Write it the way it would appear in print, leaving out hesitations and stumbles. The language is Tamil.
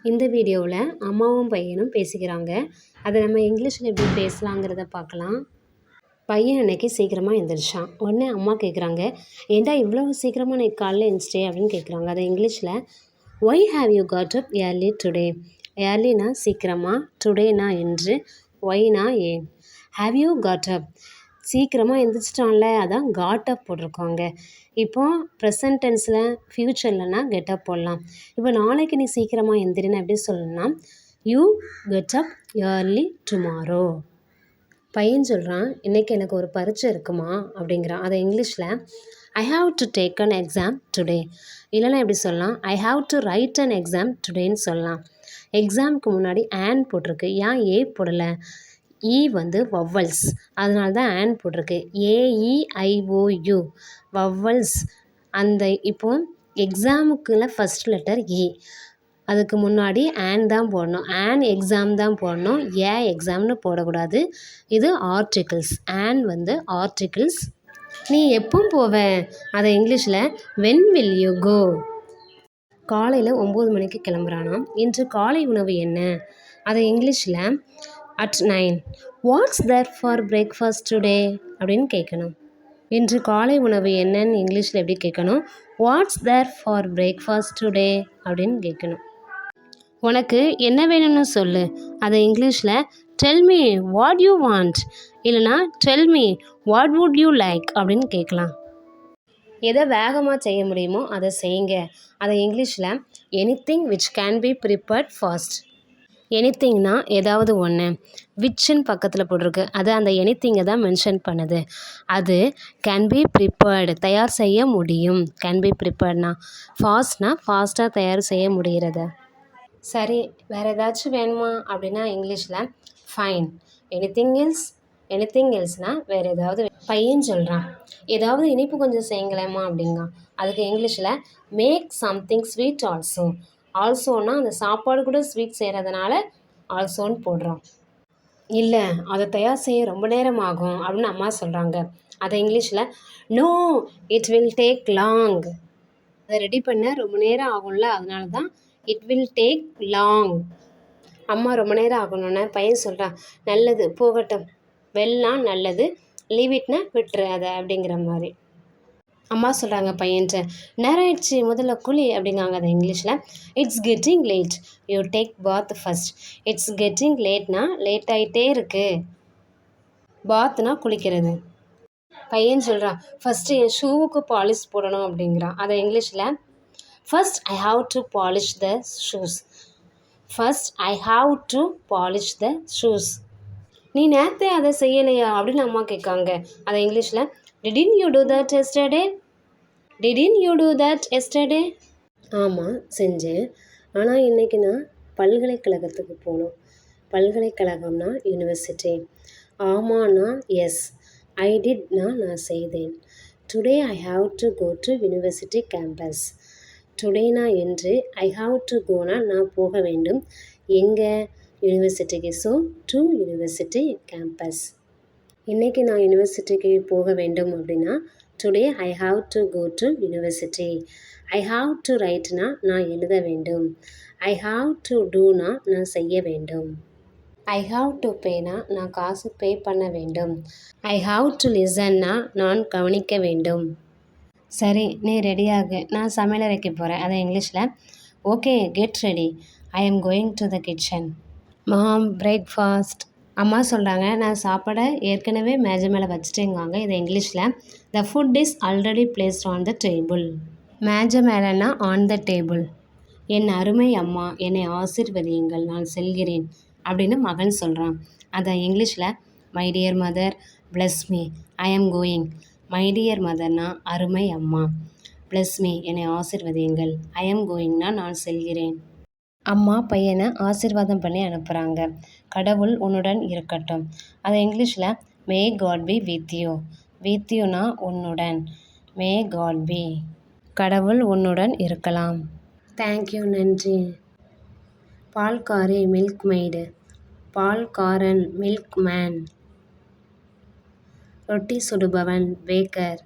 இந்த வீடியோவில் அம்மாவும் பையனும் பேசிக்கிறாங்க. அதை நம்ம இங்கிலீஷில் எப்படி பேசலாங்கிறத பார்க்கலாம். பையன் அன்னைக்கு சீக்கிரமாக எழுந்திரிச்சான். உடனே அம்மா கேட்குறாங்க, ஏன்டா இவ்வளோ சீக்கிரமாக நீ காலைல எழுந்திரிச்சிட்டே அப்படின்னு கேட்குறாங்க. அதை இங்கிலீஷில் why have you got up early today. ஏர்லினா சீக்கிரமாக, டுடேனா இன்று, ஒய்னா ஏன். ஹாவ் யூ காட் அப் சீக்கிரமாக எழுந்திரிச்சிட்டான்ல, அதான் காட் அப் போட்டிருக்காங்க. இப்போ ப்ரெசன்ட் டென்ஸில் ஃப்யூச்சர்லனா கெட்டப் போடலாம். இப்போ நாளைக்கு நீ சீக்கிரமாக எந்திரின்னு எப்படி சொல்லணும்னா you get up early tomorrow. பையன் சொல்கிறான், இன்றைக்கி எனக்கு ஒரு பரீட்சை இருக்குமா அப்படிங்கிறான். அதை இங்கிலீஷில் I have to take an exam today. இல்லைனா எப்படி சொல்லலாம், I have to write an exam டுடேன்னு சொல்லலாம். எக்ஸாமுக்கு முன்னாடி ஆன் போட்டிருக்கு, ஏன் ஏ போடலை. இ வந்து வவ்வல்ஸ், அதனால தான் ஆன் போட்டிருக்கு. AEIOU vowels. அந்த இப்போ எக்ஸாமுக்குள்ள ஃபஸ்ட் லெட்டர் ஏ, அதுக்கு முன்னாடி ஆன் தான் போடணும். ஆன் எக்ஸாம் தான் போடணும், ஏ எக்ஸாம்னு போடக்கூடாது. இது ஆர்டிகிள்ஸ். ஆன் வந்து ஆர்டிகிள்ஸ். நீ எப்போ போவ, அதை இங்கிலீஷில் வென் வில் யூ கோ. காலையில் 9 மணிக்கு கிளம்புறானாம். இன்று காலை உணவு என்ன, அதை இங்கிலீஷில் at 9. What's there for breakfast today அப்படின்னு கேட்கணும். இன்று காலை உணவு என்னன்னு இங்கிலீஷில் எப்படி கேட்கணும், what's there for breakfast today அப்படின்னு கேட்கணும். உனக்கு என்ன வேணும்னு சொல்லு, அதை இங்கிலீஷில் tell me what you want, இல்லைனா tell me what would you like அப்படின்னு கேட்கலாம். எதை வேகமாக செய்ய முடியுமோ அதை செய்யுங்க, அதை இங்கிலீஷில் anything which can be prepared fast. எனிதிங்னா ஏதாவது ஒன்று, விச்சுன்னு பக்கத்தில் போட்டிருக்கு, அது அந்த எனிதிங்கை தான் மென்ஷன் பண்ணுது. அது கேன் பி ப்ரிப்பேர்டு, தயார் செய்ய முடியும். கேன் பி ப்ரிப்பேர்ட்னா ஃபாஸ்ட்னா ஃபாஸ்ட்டாக தயார் செய்ய முடிகிறது. சரி, வேறு ஏதாச்சும் வேணுமா அப்படின்னா இங்கிலீஷில் ஃபைன். எனிதிங் எல்ஸ், எனிதிங் எல்ஸ்னால் வேறு ஏதாவது. பையன் சொல்கிறான், ஏதாவது இனிப்பு கொஞ்சம் செய்யுங்களேம்மா அப்படிங்க. அதுக்கு இங்கிலீஷில் மேக் சம்திங் ஸ்வீட் ஆல்சோ. ஆல்சோன்னா அந்த சாப்பாடு கூட ஸ்வீட் செய்கிறதுனால ஆல்சோன்னு போடுறோம். இல்லை, அதை தயார் செய்ய ரொம்ப நேரம் ஆகும் அப்படின்னு அம்மா சொல்கிறாங்க. அதை இங்கிலீஷில் no it will take long. அதை ரெடி பண்ண ரொம்ப நேரம் ஆகும்ல, அதனால தான் இட் வில் டேக் லாங். அம்மா ரொம்ப நேரம் ஆகணுன்னு பையன் சொல்கிறான், நல்லது போகட்டும். வெல்னா நல்லது, லீவ் இட்னா விட்டுரு அதை அப்படிங்கிற மாதிரி. அம்மா சொல்கிறாங்க பையன்ட்டு, நேரம் ஆயிடுச்சு முதல்ல குழி அப்படிங்காங்க. அதை இங்கிலீஷில் it's getting late you take bath first. It's getting லேட்னா லேட் ஆகிட்டே இருக்குது, பாத்னா குளிக்கிறது. பையன் சொல்கிறான், ஃபஸ்ட்டு என் ஷூவுக்கு பாலிஷ் போடணும் அப்படிங்கிறான். அதை இங்கிலீஷில் first I have to polish the shoes. First I have to polish the shoes. நீ நேற்றே அதை செய்யலையா அப்படின்னு அம்மா கேட்காங்க. அதை இங்கிலீஷில் didn't you do that yesterday. Didn't you do that yesterday. ஆமாம் செஞ்சேன், ஆனால் இன்றைக்கி நான் பல்கலைக்கழகத்துக்கு போகணும். பல்கலைக்கழகம்னா யூனிவர்சிட்டி. ஆமான்னா எஸ், ஐ டிட்னா நான் செய்தேன். Today I have to go to university campus. டுடேனா என்று, ஐ ஹாவ் டு கோனா நான் போக வேண்டும். எங்கே, யூனிவர்சிட்டிக்கு. So to university campus. இன்றைக்கி நான் யூனிவர்சிட்டிக்கு போக வேண்டும் அப்படின்னா today I have to go to university. I have to ரைட்னா நான் எழுத வேண்டும். ஐ ஹாவ் டு டூனா நான் செய்ய வேண்டும். ஐ ஹாவ் டு பேனா நான் காசு பே பண்ண வேண்டும். ஐ ஹாவ் டு லிசன்னா நான் கவனிக்க வேண்டும். சரி, நீ ரெடியாகு, நான் சமையலறைக்கு போகிறேன். அதை இங்கிலீஷில் okay get ready, I am going to the kitchen. Mom breakfast. அம்மா சொல்கிறாங்க, நான் சாப்பாடை ஏற்கனவே மேஜை மேலே வச்சுட்டேங்காங்க. இதை இங்கிலீஷில் the food is already placed on the table. மேஜை மேலேனா ஆன் த டேபிள். என் அருமை அம்மா என்னை ஆசீர்வதியுங்கள், நான் செல்கிறேன் அப்படின்னு மகன் சொல்கிறான். அதை இங்கிலீஷில் my dear mother bless me, I am going. My dear மதர்னா அருமை அம்மா, பிளஸ் மீ என்னை ஆசீர்வதியுங்கள், ஐ எம் கோயிங்னா நான் செல்கிறேன். அம்மா பையனை ஆசீர்வாதம் பண்ணி அனுப்புகிறாங்க. கடவுள் உன்னுடன் இருக்கட்டும். அதை இங்கிலீஷில் may God be with you. With யூனா உன்னுடன், மே காட் பி, கடவுள் உன்னுடன் இருக்கலாம். தேங்க்யூ, நன்றி. பால்காரி மில்க் மெய்டு, பால்காரன் மில்க் மேன், ரொட்டி சுடுபவன் பேக்கர்,